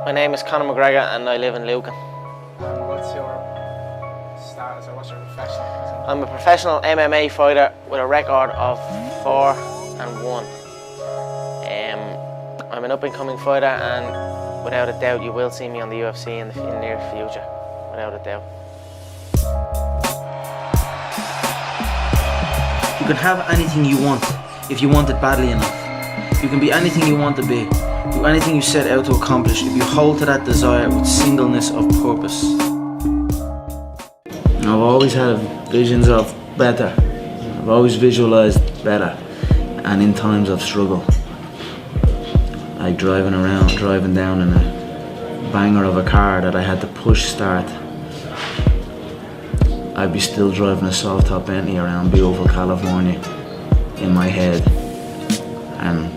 My name is Conor McGregor and I live in Lucan. And what's your status, or what's your profession? I'm a professional MMA fighter with a record of 4-1. I'm an up-and-coming fighter, and without a doubt you will see me on the UFC in the near future, without a doubt. You can have anything you want if you want it badly enough. You can be anything you want to be, do anything you set out to accomplish if you hold to that desire with singleness of purpose. I've always had visions of better. I've always visualized better, and in times of struggle, like driving down in a banger of a car that I had to push start, I'd be still driving a soft top Bentley around beautiful California in my head, and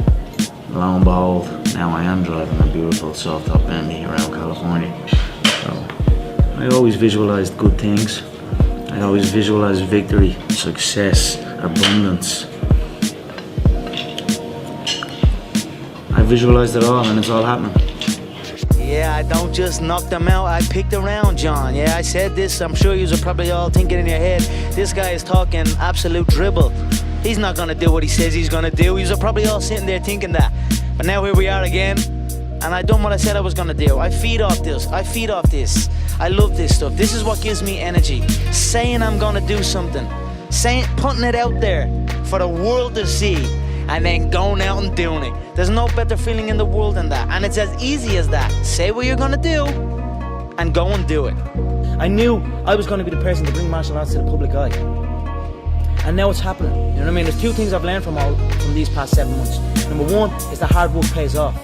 lo and behold, now I am driving a beautiful soft top Bentley around California. So I always visualized good things. I always visualized victory, success, abundance. I visualized it all, and it's all happening. Yeah, I don't just knock them out, I picked around John. Yeah, I said this, I'm sure you're probably all thinking in your head, this guy is talking absolute dribble. He's not gonna do what he says he's gonna do. You're probably all sitting there thinking that. But now here we are again, and I done what I said I was gonna do. I feed off this, I love this stuff. This is what gives me energy. Saying I'm gonna do something, putting it out there for the world to see, and then going out and doing it. There's no better feeling in the world than that, and it's as easy as that. Say what you're gonna do, and go and do it. I knew I was going to be the person to bring martial arts to the public eye, and now it's happening. You know what I mean? There's two things I've learned from these past 7 months. Number one is that hard work pays off,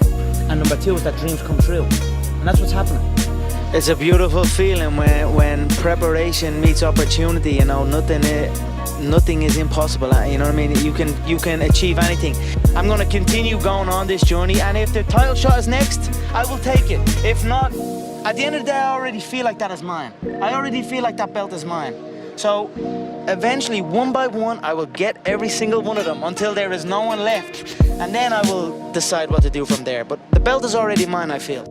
and number two is that dreams come true, and that's what's happening. It's a beautiful feeling when preparation meets opportunity. You know, nothing is impossible. You know what I mean? You can achieve anything. I'm gonna continue going on this journey, and if the title shot is next, I will take it. If not, at the end of the day, I already feel like that is mine. I already feel like that belt is mine. So eventually, one by one, I will get every single one of them until there is no one left, and then I will decide what to do from there. But the belt is already mine, I feel.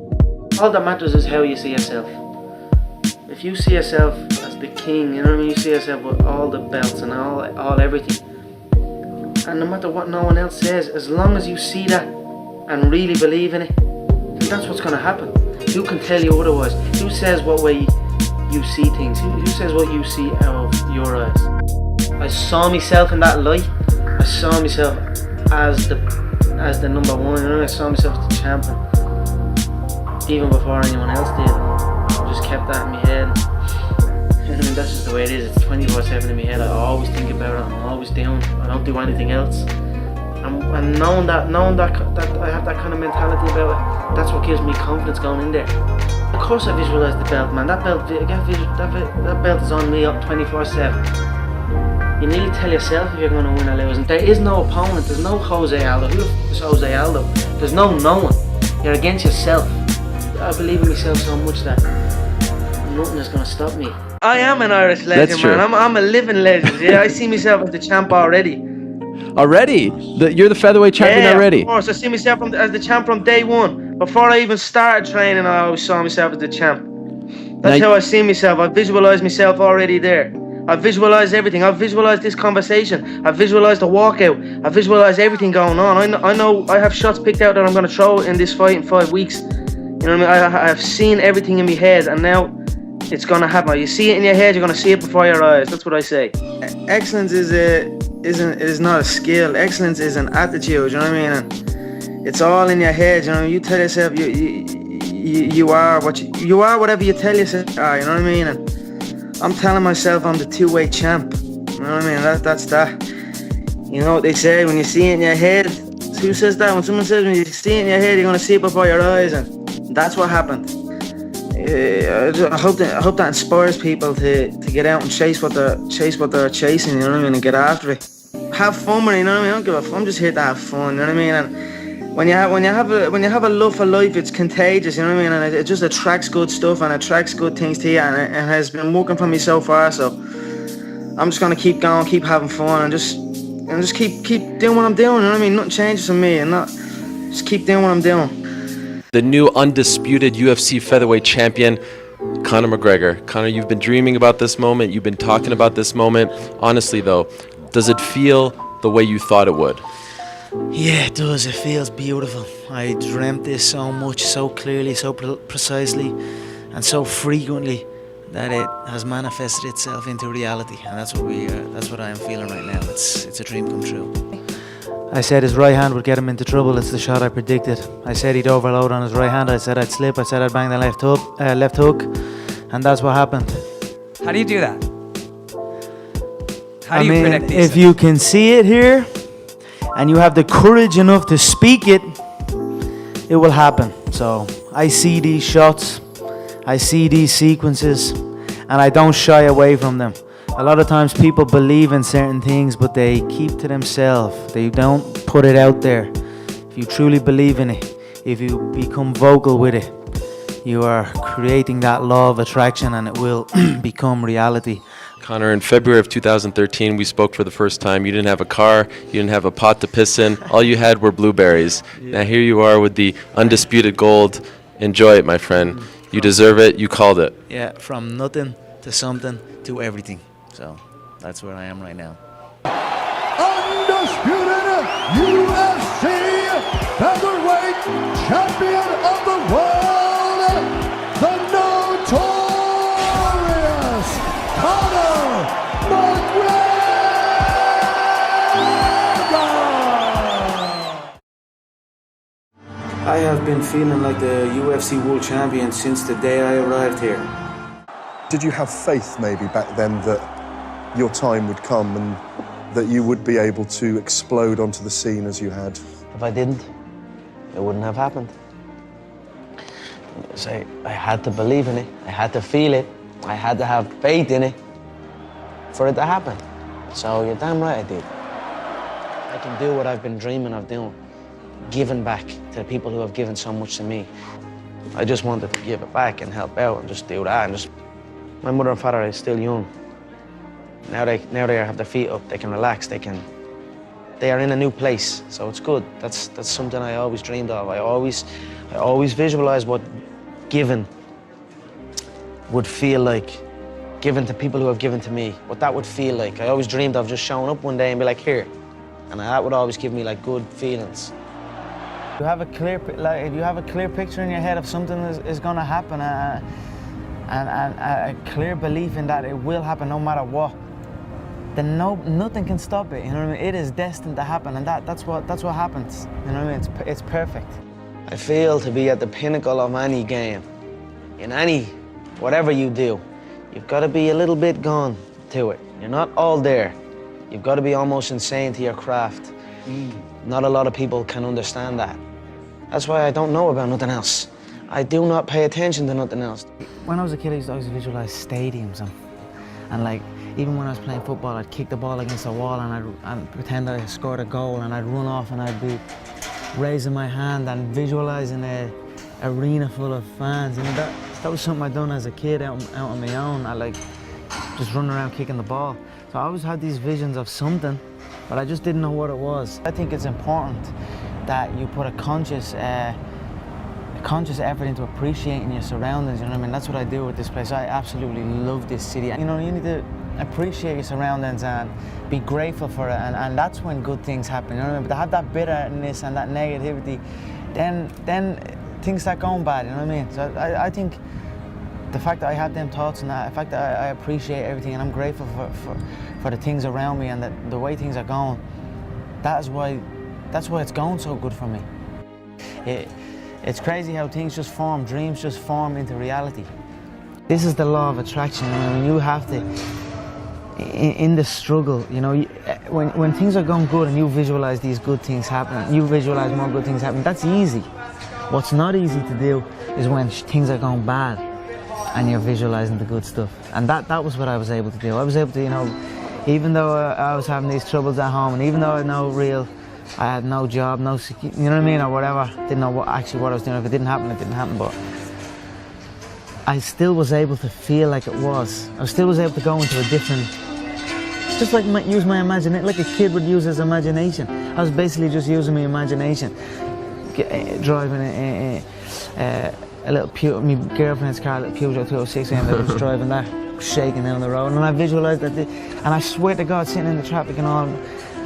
All that matters is how you see yourself. If you see yourself as the king, you know what I mean, you see yourself with all the belts and all everything, and no matter what no one else says, as long as you see that and really believe in it, then that's what's going to happen. Who can tell you otherwise? Who says what way you see things? Who says what you see out of your eyes? I saw myself in that light. I saw myself as the number one, you know, I saw myself as the champion, even before anyone else did. I just kept that in my head. I mean, that's just the way it is. It's 24/7 in my head. I always think about it. I'm always doing. I don't do anything else. And knowing that I have that kind of mentality about it, that's what gives me confidence going in there. Of course, I visualize the belt, man. That belt is on me up 24/7. You need to tell yourself if you're going to win or lose. And there is no opponent. There's no Jose Aldo. Who is Jose Aldo? There's no one. You're against yourself. I believe in myself so much that nothing is going to stop me. I am an Irish legend, man. I'm a living legend. Yeah, I see myself as the champ already. Already? You're the featherweight champion already? Of course. I see myself as the champ from day one. Before I even started training, I always saw myself as the champ. That's how I see myself. I visualize myself already there. I visualize everything. I visualize this conversation. I visualize the walkout. I visualize everything going on. I know I have shots picked out that I'm going to throw in this fight in 5 weeks. You know what I mean? I have seen everything in my head, and now it's going to happen. You see it in your head, you're going to see it before your eyes. That's what I say. Excellence is not a skill. Excellence is an attitude, you know what I mean? And it's all in your head, you know. You tell yourself you are you are whatever you tell yourself you are, you know what I mean? And I'm telling myself I'm the two-weight champ. You know what I mean? That's that. You know what they say, when you see it in your head. Who says that? When someone says when you see it in your head, you're gonna see it before your eyes, and that's what happened. I hope that inspires people to get out and chase what they're chasing, you know what I mean, and get after it. Have fun with it, you know what I mean? I don't give a fuck. I'm just here to have fun, you know what I mean? And when you have a love for life, it's contagious, you know what I mean? And it just attracts good stuff and attracts good things to you, and it has been working for me so far. So I'm just gonna keep going, keep having fun, and just keep doing what I'm doing. You know what I mean? Nothing changes for me, and just keep doing what I'm doing. The new undisputed UFC featherweight champion, Conor McGregor. Conor, you've been dreaming about this moment. You've been talking about this moment. Honestly, though, does it feel the way you thought it would? Yeah, it does. It feels beautiful. I dreamt this so much, so clearly, so precisely, and so frequently that it has manifested itself into reality. And that's what I am feeling right now. It's a dream come true. I said his right hand would get him into trouble. It's the shot I predicted. I said he'd overload on his right hand. I said I'd slip. I said I'd bang the left hook, and that's what happened. How do you do that? How do you predict these if things? you can see it here, and you have the courage enough to speak it, it will happen. So I see these shots, I see these sequences, and I don't shy away from them. A lot of times people believe in certain things, but they keep to themselves. They don't put it out there. If you truly believe in it, if you become vocal with it, you are creating that law of attraction, and it will become reality. Conor, in February of 2013, we spoke for the first time. You didn't have a car, you didn't have a pot to piss in. All you had were blueberries. Now here you are with the undisputed gold. Enjoy it, my friend. You deserve it. You called it. Yeah, from nothing to something to everything. So that's where I am right now. Undisputed UFC featherweight champion of the world, the notorious Conor McGregor. I have been feeling like the UFC world champion since the day I arrived here. Did you have faith maybe back then that your time would come and that you would be able to explode onto the scene as you had? If I didn't, it wouldn't have happened. So I had to believe in it. I had to feel it. I had to have faith in it for it to happen. So you're damn right I did. I can do what I've been dreaming of doing, giving back to the people who have given so much to me. I just wanted to give it back and help out and just do that. And just, my mother and father are still young. Now they have their feet up. They can relax. They are in a new place. So it's good. That's something I always dreamed of. I always visualized what giving would feel like, giving to people who have given to me, what that would feel like. I always dreamed of just showing up one day and be like, here. And that would always give me like good feelings. You have a clear, if you have a clear picture in your head of something is going to happen, and a clear belief in that it will happen no matter what, then nothing can stop it. You know what I mean? It is destined to happen, and that's what happens. You know what I mean? It's perfect. I feel to be at the pinnacle of any game, in any whatever you do, you've got to be a little bit gone to it. You're not all there. You've got to be almost insane to your craft. Not a lot of people can understand that. That's why I don't know about nothing else. I do not pay attention to nothing else. When I was a kid, I used to always visualize stadiums and like, even when I was playing football, I'd kick the ball against the wall and I'd pretend I scored a goal, and I'd run off and I'd be raising my hand and visualizing an arena full of fans. And that was something I'd done as a kid out on my own. I like just running around kicking the ball. So I always had these visions of something, but I just didn't know what it was. I think it's important that you put a conscious effort into appreciating your surroundings, you know what I mean? That's what I do with this place. I absolutely love this city. You know, you need to appreciate your surroundings and be grateful for it, and that's when good things happen, you know what I mean? But to have that bitterness and that negativity, then things start going bad, you know what I mean? So I think the fact that I have them thoughts and the fact that I appreciate everything and I'm grateful for the things around me and the way things are going, that's why it's going so good for me. It's crazy how things just form, dreams just form into reality. This is the law of attraction. I mean, you have to, in the struggle, you know, when things are going good and you visualize these good things happening, you visualize more good things happening, that's easy. What's not easy to do is when things are going bad and you're visualizing the good stuff. And that was what I was able to do. I was able to, you know, even though I was having these troubles at home, and even though I had no job, no security, you know what I mean, or whatever. Didn't know what I was doing. If it didn't happen, it didn't happen. But I still was able to feel like it was. I still was able to go into a different, just like use my imagination, like a kid would use his imagination. I was basically just using my imagination. driving a little my girlfriend's car, a little Peugeot 206, and I was driving that, shaking down the road, and I visualised that, and I swear to God, sitting in the traffic and all,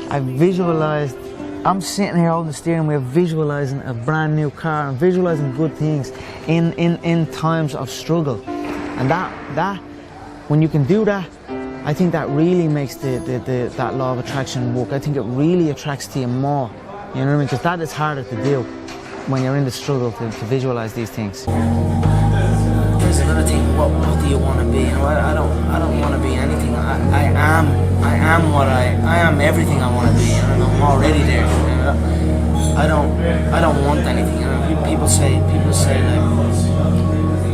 I visualised, I'm sitting here holding the steering wheel, visualising a brand new car, and visualising good things in times of struggle, and that when you can do that, I think that really makes that law of attraction work. I think it really attracts to you more. You know what I mean? Because that is harder to do when you're in the struggle to visualize these things. There's another thing. What do you want to be? You know, I don't want to be anything. I am everything I want to be. And I'm already there. You know? I don't want anything. You know? People say like,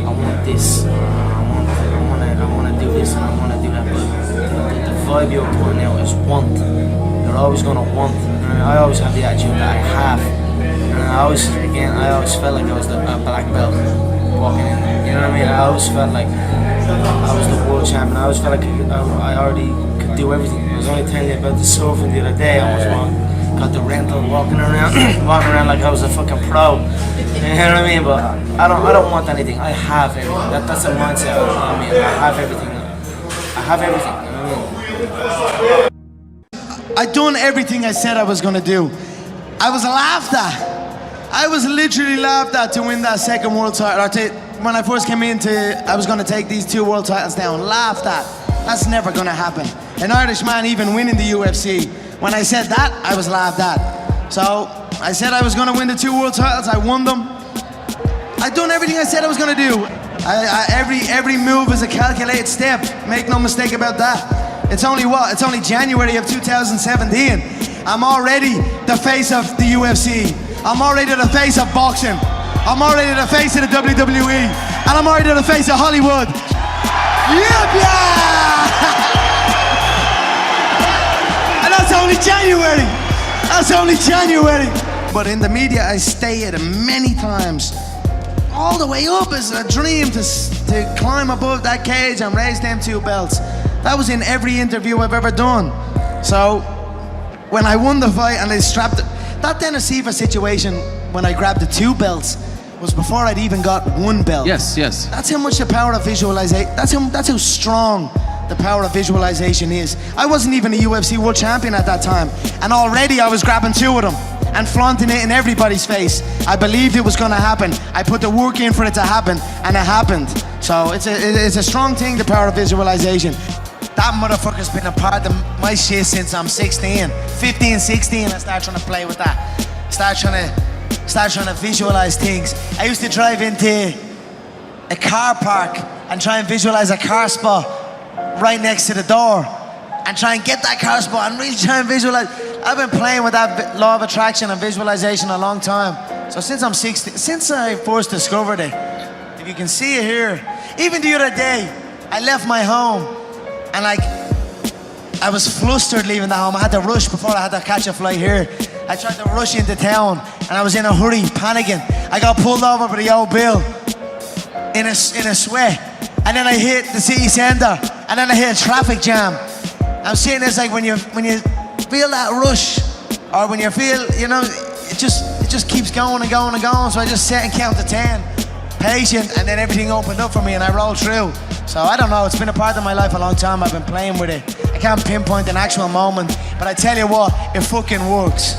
I want this. I want to do this and I want to do that. But the vibe you're putting out is want. You're always going to want. And I always have the attitude that I have. And I always felt like I was a black belt walking in. You know what I mean? I always felt like I was the world champion. I always felt like I already could do everything. I was only telling you about the surfing the other day. I was got the rental, walking around like I was a fucking pro. You know what I mean? But I don't want anything. I have everything. That's a mindset. I mean, I have everything. I have everything. You know what I mean? I done everything I said I was gonna do. I was laughed at. I was literally laughed at to win that second world title. When I first came I was gonna take these 2 world titles down. Laughed at. That's never gonna happen. An Irish man even winning the UFC. When I said that, I was laughed at. So I said I was gonna win the 2 world titles. I won them. I done everything I said I was gonna do. Every move is a calculated step. Make no mistake about that. It's only January of 2017. I'm already the face of the UFC. I'm already the face of boxing. I'm already the face of the WWE. And I'm already the face of Hollywood. Yeah! And that's only January. That's only January. But in the media, I stated many times, all the way up is a dream to climb above that cage and raise them 2 belts. That was in every interview I've ever done. So when I won the fight and they strapped it, that Dennis Siver situation when I grabbed the 2 belts was before I'd even got 1 belt. Yes. That's how much the power of visualization, that's how strong the power of visualization is. I wasn't even a UFC world champion at that time, and already I was grabbing 2 of them and flaunting it in everybody's face. I believed it was gonna happen. I put the work in for it to happen, and it happened. So it's a strong thing, the power of visualization. That motherfucker's been a part of my shit since I'm 16. 15, 16, I started trying to play with that. Start trying to visualize things. I used to drive into a car park and try and visualize a car spot right next to the door and try and get that car spot and really try and visualize. I've been playing with that law of attraction and visualization a long time. So since I'm 16, since I first discovered it, if you can see it here, even the other day, I left my home and like, I was flustered leaving the home. I had to rush before I had to catch a flight here. I tried to rush into town and I was in a hurry, panicking. I got pulled over by the old Bill in a sweat. And then I hit the city centre and then I hit a traffic jam. I'm saying this like when you feel that rush, or when you feel, you know, it just keeps going and going and going. So I just sat and count to 10, patient, and then everything opened up for me and I rolled through. So I don't know, it's been a part of my life a long time. I've been playing with it. I can't pinpoint an actual moment, but I tell you what, it fucking works.